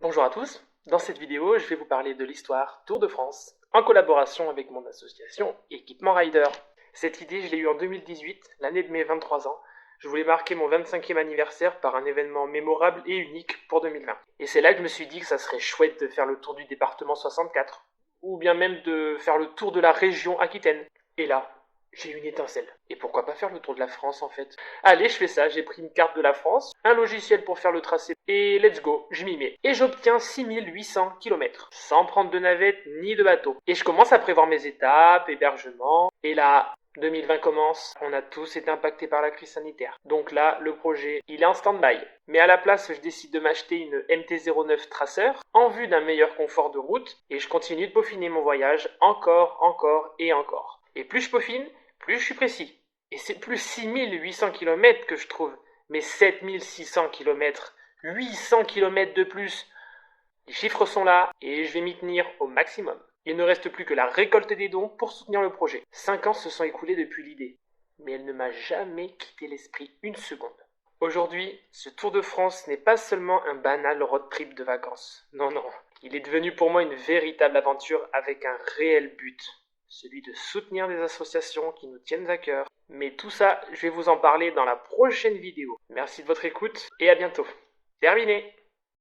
Bonjour à tous, dans cette vidéo je vais vous parler de l'histoire Tour de France en collaboration avec mon association Équipement Rider. Cette idée je l'ai eue en 2018, l'année de mes 23 ans. Je voulais marquer mon 25e anniversaire par un événement mémorable et unique pour 2020. Et c'est là que je me suis dit que ça serait chouette de faire le tour du département 64, ou bien même de faire le tour de la région Aquitaine. Et là, j'ai eu une étincelle. Et pourquoi pas faire le tour de la France en fait? Allez, je fais ça, j'ai pris une carte de la France, un logiciel pour faire le tracé, et let's go, je m'y mets. Et j'obtiens 6800 km, sans prendre de navette ni de bateau. Et je commence à prévoir mes étapes, hébergement, et là, 2020 commence, on a tous été impactés par la crise sanitaire. Donc là, le projet, il est en stand-by. Mais à la place, je décide de m'acheter une MT-09 Tracer en vue d'un meilleur confort de route, et je continue de peaufiner mon voyage encore et encore. Et plus je peaufine, plus je suis précis. Et c'est plus 6800 km que je trouve, mais 7600 km, 800 km de plus. Les chiffres sont là et je vais m'y tenir au maximum. Il ne reste plus que la récolte des dons pour soutenir le projet. 5 ans se sont écoulés depuis l'idée, mais elle ne m'a jamais quitté l'esprit une seconde. Aujourd'hui, ce Tour de France n'est pas seulement un banal road trip de vacances. Non, il est devenu pour moi une véritable aventure avec un réel but. Celui de soutenir des associations qui nous tiennent à cœur. Mais tout ça, je vais vous en parler dans la prochaine vidéo. Merci de votre écoute et à bientôt. Terminé!